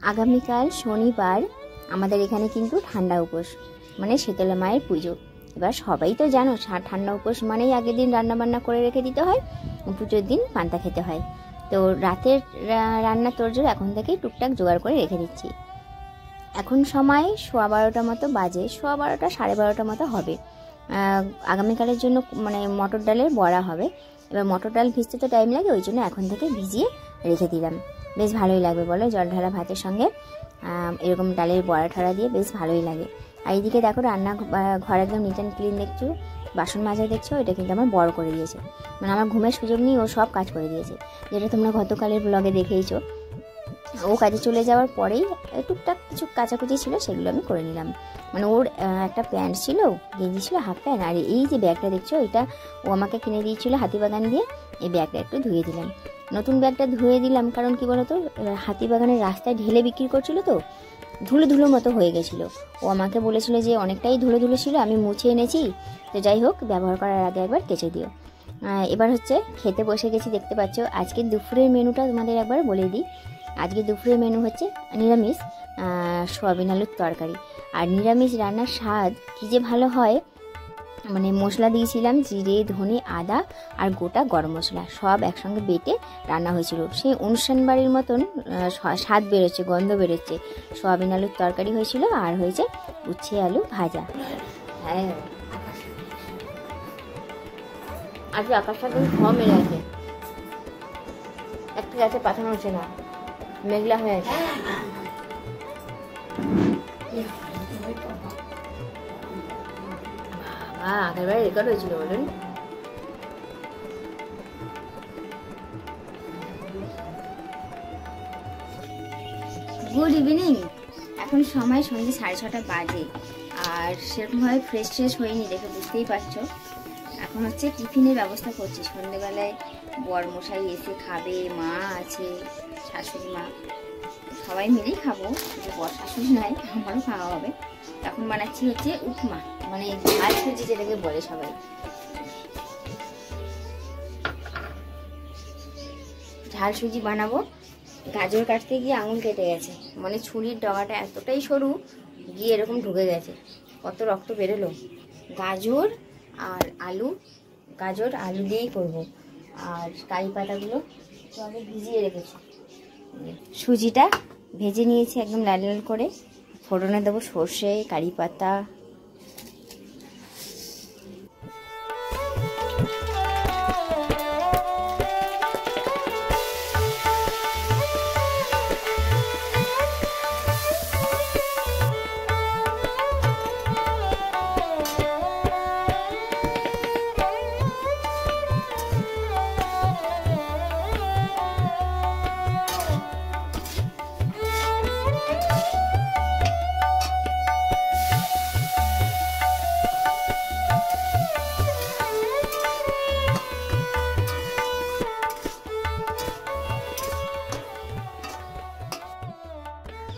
আগামীকাল শনিবার আমাদের এখানে কিন্তু ঠান্ডা উপোস, মানে শীতলা মায়ের পুজো। এবার সবাই তো জানো ঠান্ডা উপোস মানেই আগের দিন রান্নাবান্না করে রেখে দিতে হয়, পুজোর দিন পান্তা খেতে হয়। তো রাতের রান্না তোড়জোড় এখন থেকেই টুকটাক জোগাড় করে রেখে দিচ্ছি। এখন সময় 12:15 মতো বাজে, 12:15 12:30 মতো হবে। আগামীকালের জন্য মানে মটর ডালের বড়া হবে। এবার মটর ডাল ভিজতে তো টাইম লাগে, ওই জন্য এখন থেকে ভিজিয়ে রেখে দিলাম। বেশ ভালোই লাগবে বলো, জল ঢালা ভাতের সঙ্গে এরকম ডালের বড়া ঠড়া দিয়ে বেশ ভালোই লাগে। আর এইদিকে দেখো রান্না ঘর একদম নিট অ্যান্ড ক্লিন দেখছো, বাসন মাজা দেখছো, এটা কিন্তু আমার বড় করে দিয়েছে। মানে আমার ঘুমের সুযোগ নেই, ও সব কাজ করে দিয়েছে, যেটা তোমরা গতকালের ব্লগে দেখেইছো। ও কাজে চলে যাওয়ার পরেই টুকটাক কিছু কাচাকুচি ছিল, সেগুলো আমি করে নিলাম। মানে ওর একটা প্যান্ট ছিল, গেঞ্জি ছিল, হাফ প্যান্ট, আর এই যে ব্যাগটা দেখছো এটা ও আমাকে কিনে দিয়েছিল হাতিবাগান দিয়ে। এই ব্যাগটা একটু ধুয়ে দিলাম, নতুন ব্যাগটা ধুয়ে দিলাম, কারণ কি বলতো হাতিবাগানের রাস্তায় ঢেলে বিক্রি করছিল তো ধুলো ধুলো মতো হয়ে গেছিলো। ও আমাকে বলেছিল যে অনেকটাই ধুলো ধুলো ছিল, আমি মুছে এনেছি, তো যাই হোক ব্যবহার করার আগে একবার কেচে দিও। এবার হচ্ছে খেতে বসে গেছি, দেখতে পাচ্ছ। আজকে দুপুরের মেনুটা তোমাদের একবার বলে দিই। আজকে দুপুরের মেনু হচ্ছে নিরামিষ সোয়াবিন আলুর তরকারি। আর নিরামিষ রান্নার স্বাদ কী যে ভালো হয়, মানে মশলা দিয়েছিলাম জিরে, ধনে, আদা আর গোটা গরম মশলা সব একসঙ্গে বেটে রান্না হয়েছিল। সেই অনুষ্ঠান বাড়ির মতন স্বাদ বেরোচ্ছে, গন্ধ বেরোচ্ছে। সোয়াবিন আলুর তরকারি হয়েছিল, আর হয়েছে উচ্ছে আলু ভাজা। হ্যাঁ, আজকে আকাশটা একদম ঘন মেরে আছে, একটা গাছে পাঠানো হচ্ছে না, মেঘলা হয়ে আছে। আগের বারে রেকর্ড হয়েছিল বলুন। Good evening. এখন সময় সন্ধ্যে 6:30 বাজে, আর সেরকমভাবে ফ্রেশ হয়নি, দেখে বুঝতেই পারছো। এখন হচ্ছে টিফিনের ব্যবস্থা করছি। সন্ধ্যেবেলায় বর মশাই এসে খাবে, মা আছে, শাশুড়ি মা, সবাই মিলেই খাবো, শুধু বর শাশুড়ি নয়, আমারও খাওয়া হবে। এখন বানাচ্ছি হচ্ছে উপমা, মানে ঝাল সুজি যেটাকে বলে সবাই। ঝাল সুজি বানাবো। গাজর কাটতে গিয়ে আঙুল কেটে গেছে, মানে ছুরির ডগাটা এতটাই সরু গিয়ে এরকম ঢুকে গেছে, কত রক্ত বেরোলো। গাজর আর আলু, গাজর আলু দিয়েই করবো। আর কারি পাতাগুলো তো আগে ভিজিয়ে রেখেছি। সুজিটা ভেজে নিয়েছি একদম লাল লাল করে। ফোড়নে দেবো সর্ষে, কারি পাতা,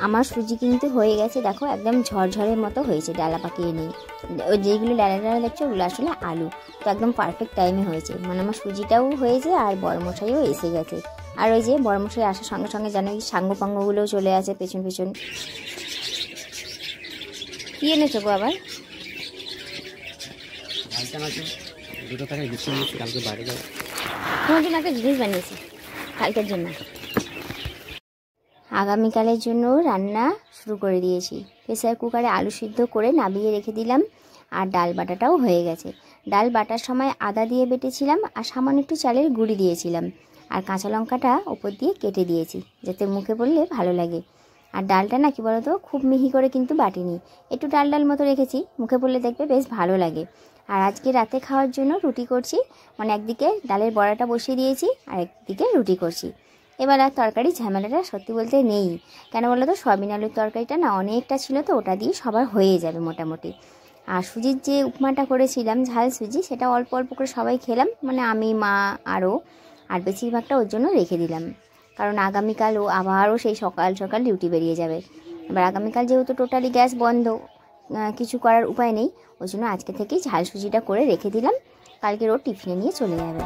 আমার সুজি কিন্তু হয়ে গেছে, দেখো একদম ঝরঝরের মতো হয়েছে, ডালা পাকিয়ে নেই। যেইগুলো ডালা ডালা দেখছো ওগুলো আসলে আলু, তো একদম পারফেক্ট টাইমে হয়েছে। মানে আমার সুজিটাও হয়েছে আর বড়মশাইও এসে গেছে। আর ওই যে বড়মশাই আসার সঙ্গে সঙ্গে জানো এই সাঙ্গপাঙ্গগুলোও চলে আসে পেছন পেছন। কি এনেছো গো আবার? তোমার জন্য একটা জিনিস বানিয়েছি কালকের জন্য। আগামীকালের জন্য রান্না শুরু করে দিয়েছি। প্রেসার কুকারে আলু সিদ্ধ করে নামিয়ে রেখে দিলাম, আর ডাল বাটাটাও হয়ে গেছে। ডাল বাটার সময় আদা দিয়ে বেটেছিলাম, আর সামান্য একটু চালের গুঁড়ি দিয়েছিলাম, আর কাঁচা লঙ্কাটা ওপর দিয়ে কেটে দিয়েছি যাতে মুখে পড়লে ভালো লাগে। আর ডালটা না কি বলতো খুব মিহি করে কিন্তু বাটিনি, একটু ডাল ডাল মতো রেখেছি, মুখে পড়লে দেখবে বেশ ভালো লাগে। আর আজকে রাতে খাওয়ার জন্য রুটি করছি, মানে একদিকে ডালের বড়াটা বসিয়ে দিয়েছি আর একদিকে রুটি করছি। এবার আর তরকারি ঝামেলাটা সত্যি বলতে নেই, কেন বলো তো সয়াবিন আলুর তরকারিটা না অনেকটা ছিল, তো ওটা দিয়ে সবার হয়ে যাবে মোটামুটি। আর সুজির যে উপমাটা করেছিলাম ঝাল সুজি, সেটা অল্প অল্প করে সবাই খেলাম, মানে আমি, মা আরও, আর বেশিরভাগটা ওর জন্য রেখে দিলাম, কারণ আগামীকাল ও আবারও সেই সকাল সকাল ডিউটি বেরিয়ে যাবে। এবার আগামীকাল যেহেতু টোটালি গ্যাস বন্ধ, কিছু করার উপায় নেই, ওই জন্য আজকে থেকেই ঝাল সুজিটা করে রেখে দিলাম, কালকে ও টিফিনে নিয়ে চলে যাবে।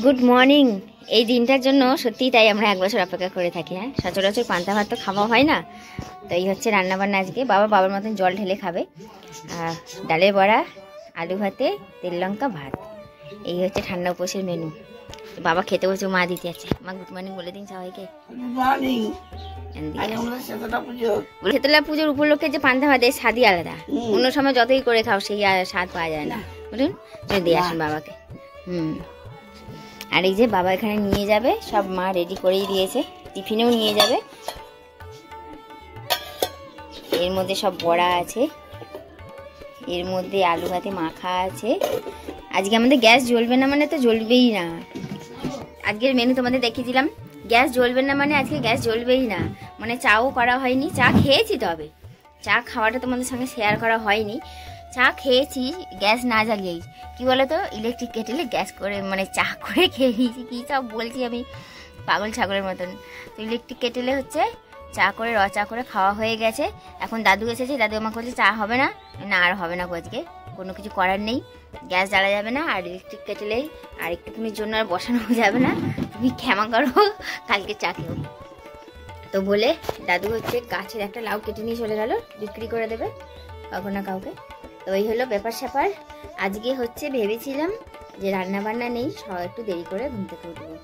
Good morning. এই দিনটার জন্য সত্যিই তাই আমরা 1 বছর অপেক্ষা করে থাকি। হ্যাঁ, সচরাচর পান্তা ভাত তো খাওয়া হয় না, তো এই হচ্ছে রান্নাবান্না আজকে। বাবার মতন জল ঢেলে খাবে। ডালের বড়া, আলু ভাতে, তেল লঙ্কা ভাত, এই হচ্ছে ঠান্ডা উপোসের মেনু। বাবা খেতে বসে, মা দিতে আছে। মা গুড মর্নিং বলে দিন সবাইকে। শীতলা পুজোর উপলক্ষে যে পান্তা ভাতের স্বাদই আলাদা। অন্য সময় যতই করে খাও সেই স্বাদ পাওয়া যায় না, বুঝলেন? দিয়ে আসুন বাবাকে। আর এই যে বাবা এখানে নিয়ে যাবে, সব মা রেডি করেই দিয়েছে, টিফিনেও নিয়ে যাবে। এর মধ্যে সব বড়া আছে, এর মধ্যে আলু ভাতে মাখা আছে। আজকে আমাদের গ্যাস জ্বলবে না মানে তো জ্বলবেই না। আজকের মেনু তোমাদের দেখিয়েছিলাম, গ্যাস জ্বলবে না মানে আজকে গ্যাস জ্বলবেই না। মানে চাও করা হয়নি, চা খেয়েছি, তবে চা খাওয়াটা তোমাদের সঙ্গে শেয়ার করা হয়নি। চা খেয়েছি গ্যাস না জ্বালিয়েই। কি বলো তো, ইলেকট্রিক কেটেলে গ্যাস করে মানে চা করে খেয়ে নিয়েছি। কী সব বলছি আমি, পাগল ছাগলের মতন। তো ইলেকট্রিক কেটেলে হচ্ছে চা করে চা করে খাওয়া হয়ে গেছে। এখন দাদু এসেছে, দাদু আমাকে বলছে চা হবে না, না আর হবে না আজকে, কোনো কিছু করার নেই, গ্যাস জ্বালা যাবে না, আর ইলেকট্রিক কেটেলেই আর একটুখানির জন্য আর বসানো যাবে না, তুমি ক্ষমা করো, কালকে চা খেও। তো বলে দাদু হচ্ছে গাছের একটা লাউ কেটে নিয়ে চলে গেল, বিক্রি করে দেবে কাউকে না কাউকে। তো এই হলো ব্যাপার স্যাপার। আজকে হচ্ছে ভেবেছিলাম যে রান্না বান্না নেই, একটু দেরি করে ঘুম থেকে উঠবো।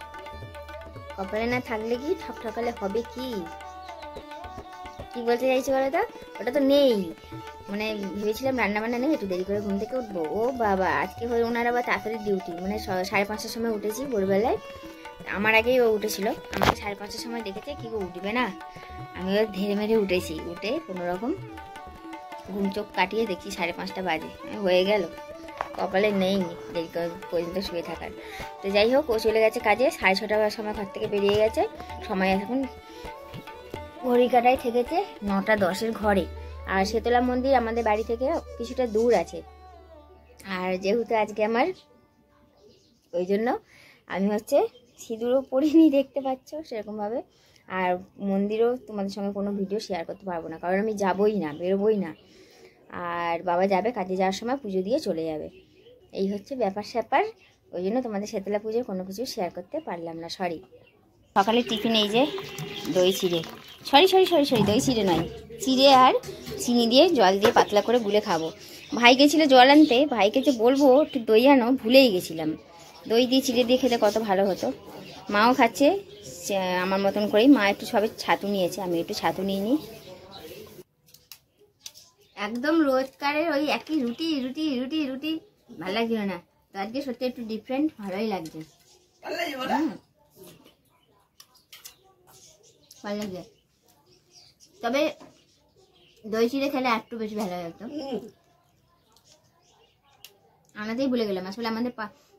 কপালে না থাকলে কি ঠকঠকালে হবে। কি বলতে চাইছি বলো তো, ওটা তো নেই। মানে ভেবেছিলাম রান্না বান্না নেই, একটু দেরি করে ঘুম থেকে উঠবো। ও বাবা, আজকে হয়ে ওনার আবার তাড়াতাড়ি ডিউটি, মানে 5:30টার সময় উঠেছি ভোরবেলায়। আমার আগেই ও উঠেছিল, আমাকে 5:30টার সময় দেখেছে, কি গো উঠবে না? আমি ওর ধীরে মেরে উঠেছি, উঠে কোনোরকম ঘুম চোখ কাটিয়ে দেখি 5:30 বাজে, হয়ে গেল। কপালে নেই দেরি পর্যন্ত শুয়ে থাকার। তো যাই হোক, ও চলে গেছে কাজে, 6:30টার সময় ঘর থেকে বেরিয়ে গেছে। সময় এখন ঘড়ি কাটায় থেকেছে 9:10 ঘরে। আর শীতলা মন্দির আমাদের বাড়ি থেকে কিছুটা দূর আছে। আর যেহেতু আজকে আমার, ওই জন্য আমি হচ্ছে সিঁদুরও পরিনি, দেখতে পাচ্ছ সেরকমভাবে। আর মন্দিরও তোমাদের সঙ্গে কোনো ভিডিও শেয়ার করতে পারবো না, কারণ আমি যাবই না, বেরোবই না। আর বাবা যাবে কাজে, যাওয়ার সময় পুজো দিয়ে চলে যাবে। এই হচ্ছে ব্যাপার স্যাপার। ওই জন্য তোমাদের শীতলা পুজোর কোনো কিছু শেয়ার করতে পারলাম না, সরি। সকালে টিফিন এই যে দই চিড়ে, সরি দই চিড়ে নয়, চিড়ে আর চিনি দিয়ে জল দিয়ে পাতলা করে গুলে খাবো। ভাই গেছিলো জল আনতে, ভাইকে যে বলবো একটু দই আনো, ভুলেই গেছিলাম। দই দিয়ে চিড়ে দিয়ে খেতে কত ভালো হতো। মাও খাচ্ছে আমার মতন করেই। মা একটু সবে ছাতু নিয়েছে, আমি একটু ছাতু নিয়ে নিই। একদম রোজকারের ওই একই রুটি রুটি রুটি রুটি ভালো লাগছিল না। তো আজকে সত্যি একটু ডিফারেন্ট, ভালোই লাগছে, ভালো লাগছে। তবে দই চিড়ে খেলে একটু বেশি ভালো লাগতো। আনাতেই ভুলে গেলাম, আসলে আমাদের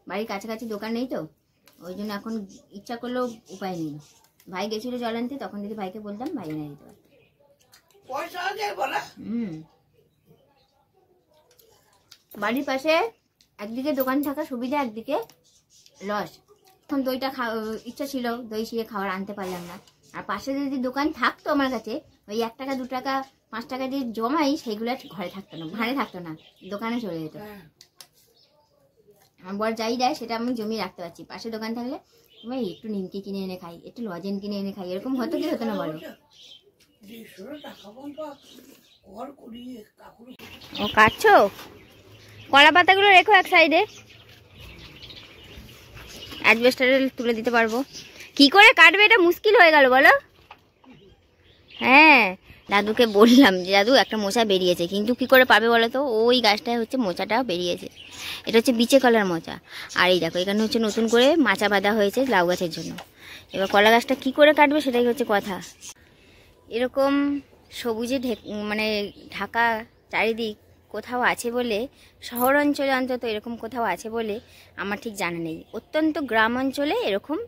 বাড়ির কাছাকাছি দোকান নেই, তো ওই জন্য এখন ইচ্ছা করলেও উপায় নেই। ভাই গেছিল জল আনতে, তখন যদি ভাইকে বলতাম ভাই এনে দিতে পারত। বাড়ির পাশে একদিকে দোকান থাকা সুবিধা, একদিকে লস। এখন দইটা ইচ্ছা ছিল দই চিড়ে খাওয়ার, আনতে পারলাম না। আর পাশে যদি দোকান থাকতো আমার কাছে, ওই 1 টাকা 2 টাকা 5 টাকা দিয়ে জমাই, সেইগুলো ঘরে থাকতো না, ভাড়ে থাকতো না, দোকানে চলে যেত। আমার বর যাই দেয় সেটা আমি জমিয়ে রাখতে পারছি। পাশে দোকান থাকলে তুমি একটু নিমকি কিনে এনে খাই, একটু লজেন কিনে এনে খাই, এরকম হতো কি হতো না বলো? ও কাটছো, কলা পাতাগুলো রেখো এক সাইডে, অ্যাজবেস্টারে তুলে দিতে পারবো। কি করে কাটবে এটা মুশকিল হয়ে গেল বলো? হ্যাঁ, দাদুকে বললাম যে দাদু একটা মোচা বেরিয়েছে, কিন্তু কি করে পাবে বলো তো? ওই গাছটায় হচ্ছে মোচাটাও বেরিয়েছে। এটা হচ্ছে বিচে কলার মোচা। আর এই দেখো, এখানে হচ্ছে নতুন করে মাচা বাঁধা হয়েছে লাউ গাছের জন্য। এবার কলা গাছটা কি করে কাটবে সেটাই হচ্ছে কথা। এরকম সবুজে মানে ঢাকা চারিদিক কোথাও আছে বলে, শহর অঞ্চলে অন্তত এরকম কোথাও আছে বলে আমার ঠিক জানা নেই। অত্যন্ত গ্রাম অঞ্চলে এরকম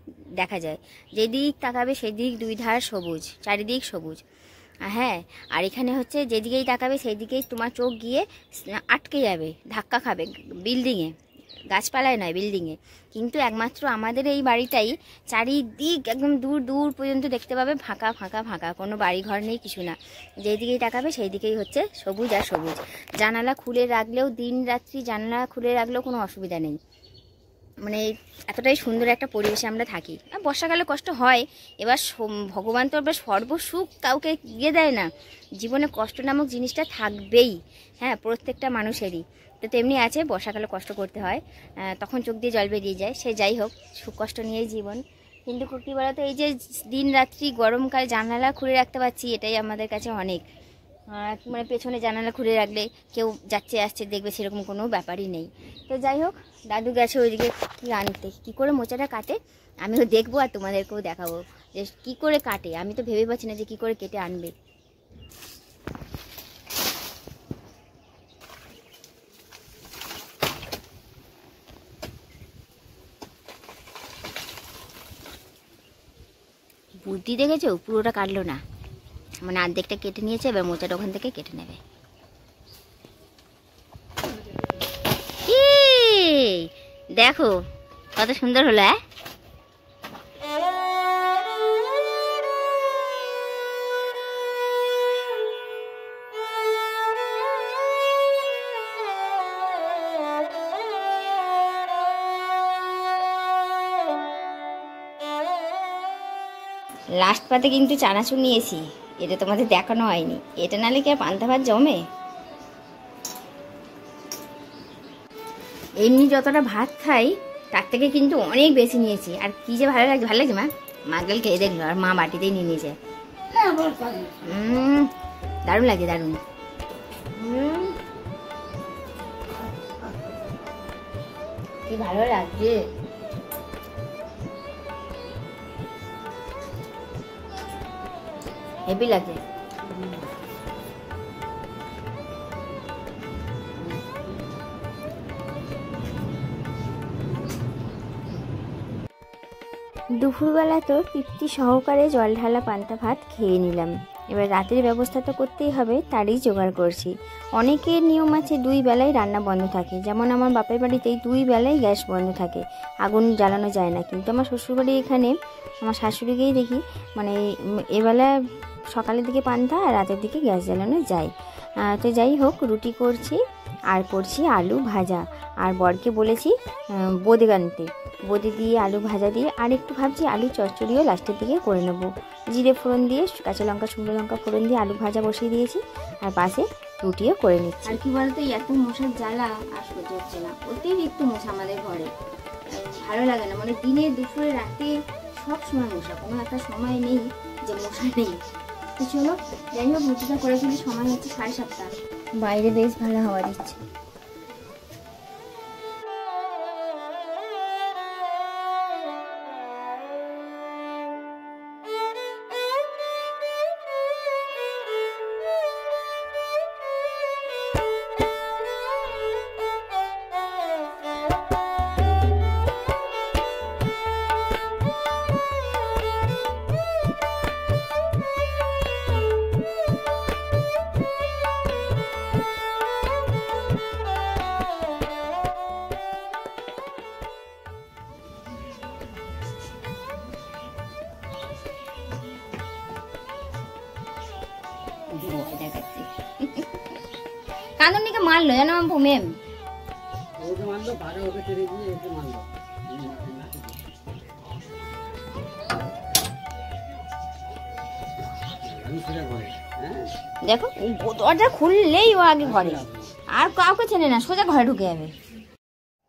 দেখা যায়, যেদিক তাকাবে সেদিক 2 ধার সবুজ, চারিদিক সবুজ। হ্যাঁ, আর এখানে হচ্ছে যেদিকেই তাকাবে সেই দিকেই তোমার চোখ গিয়ে আটকে যাবে, ধাক্কা খাবে বিল্ডিংয়ে, গাছপালায় নয় বিল্ডিংয়ে। কিন্তু একমাত্র আমাদের এই বাড়িটাই চারিদিক একদম দূর দূর পর্যন্ত দেখতে পাবে ফাঁকা ফাঁকা ফাঁকা, কোনো বাড়ি ঘর নেই, কিছু না। যেই দিকেই তাকাবে সেই দিকেই হচ্ছে সবুজ আর সবুজ। জানালা খুলে রাখলেও, দিন রাত্রি জানালা খুলে রাখলেও কোনো অসুবিধা নেই। মানে এতটাই সুন্দর একটা পরিবেশে আমরা থাকি। বর্ষাকালে কষ্ট হয়, এবার ভগবান তো আবার সর্বসুখ কাউকে দিয়ে দেয় না, জীবনে কষ্ট নামক জিনিসটা থাকবেই, হ্যাঁ, প্রত্যেকটা মানুষেরই। তো তেমনি আছে, বর্ষাকালে কষ্ট করতে হয়, তখন চোখ দিয়ে জল বেরিয়ে যায়। সে যাই হোক, সুখ কষ্ট নিয়েই জীবন। কিন্তু কী বলতো, এই যে দিন রাত্রি গরমকালে জানালা খুলে রাখতে পারছি, এটাই আমাদের কাছে অনেক। মানে পেছনে জানালা খুলে রাখলে কেউ যাচ্ছে আসছে দেখবে, সেরকম কোনো ব্যাপারই নেই। তো যাই হোক, দাদু গেছে ওইদিকে কী আনতে, কী করে মোচাটা কাটে আমিও দেখবো আর তোমাদেরকেও দেখাবো যে কী করে কাটে। আমি তো ভেবে পাচ্ছি না যে কী করে কেটে আনবে। বুদ্ধি দেখেছো, পুরোটা কাটলো না, মানে অর্ধেকটা কেটে নিয়েছে, এবার মোচাটা ওখান থেকে কেটে নেবে। দেখো কত সুন্দর হলো। লাস্ট পাতে কিন্তু চানাচুর নিয়েছি, এটা তোমাদের দেখানো হয়নি। এটা নালে কি আর পান্তা ভাত জমে? এমনি যতটা ভাত খাই তার থেকে কিন্তু অনেক বেশি নিয়েছি। আর কি যে ভালো লাগছে, ভালো লাগছে মা? মাগল খেয়ে দেখলো, আর মা বাটিতেই নিয়ে নিয়েছে। দারুণ লাগে, দারুণ। কি ভালো লাগছে, হেভি লাগে। দুপুরবেলা তো তৃপ্তি সহকারে জল ঢালা পান্তা ভাত খেয়ে নিলাম। এবার রাতের ব্যবস্থা তো করতেই হবে, তারই জোগাড় করছি। অনেকের নিয়ম আছে 2 বেলায় রান্না বন্ধ থাকে, যেমন আমার বাপের বাড়িতেই 2 বেলায় গ্যাস বন্ধ থাকে, আগুন জ্বালানো যায় না। কিন্তু আমার শ্বশুরবাড়ি এখানে আমার শাশুড়িকেই দেখি, মানে এবেলা সকালের দিকে পান্তা আর রাতের দিকে গ্যাস জ্বালানো যায়। তো যাই হোক, রুটি করছি আর করছি আলু ভাজা। আর বরকে বলেছি বোঁদে আনতে, বোঁদে দিয়ে আলু ভাজা দিয়ে, আর একটু ভাবছি আলু চচ্চড়িও লাস্টের দিকে করে নেব। জিরে ফোড়ন দিয়ে, কাঁচা লঙ্কা শুকনো লঙ্কা ফোড়ন দিয়ে আলু ভাজা বসিয়ে দিয়েছি, আর পাশে রুটিও করে নিচ্ছি। আর কি বলতো, এত মশার জ্বালা আর সহ্য হচ্ছে না, অতিরিক্ত মশা আমাদের ঘরে, ভালো লাগে না। মানে দিনে দুপুরে রাতে সব সময় মশা, কোনো একটা সময় নেই যে মশা নেই। তো চলো যাই হোক, রুটিটা করে ফেলি। সময় হচ্ছে 7:30, বাইরে বেশ ভালো হাওয়া দিচ্ছে। কান্দনিকে মারলো জানো মেম, দেখো দরজা খুললেই ও আগে ঘরে, আর কাউকে চেনে না, সোজা ঘরে ঢুকে যাবে।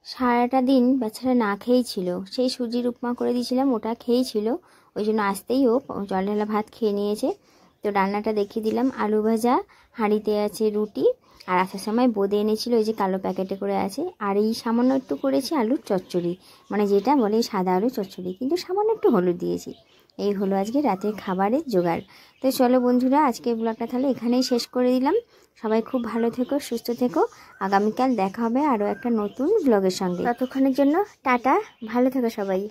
সারাটা দিন বেচারা না খেয়েই ছিল, সেই সুজির উপমা করে দিয়েছিলাম, ওটা খেয়েই ছিল। ওই জন্য আসতেই ও জল ঢালা ভাত খেয়ে নিয়েছে। তো রান্নাটা দেখিয়ে দিলাম, আলু ভাজা, হাঁড়িতে আছে রুটি, আর আসার সময় বোঁদে এনেছিল, ওই যে কালো প্যাকেটে করে আছে। আর এই সামান্য একটু করেছি আলুর চচ্চড়ি, মানে যেটা বলে সাদা আলু চচ্চড়ি, কিন্তু সামান্য একটু হলুদ দিয়েছি। এই হলো আজকে রাতের খাবারের জোগাড়। তো চলো বন্ধুরা, আজকে ব্লগটা তাহলে এখানেই শেষ করে দিলাম। সবাই খুব ভালো থেকো, সুস্থ থেকো। আগামীকাল দেখা হবে আরও একটা নতুন ব্লগের সঙ্গে। ততক্ষণের জন্য টাটা, ভালো থেকো সবাই।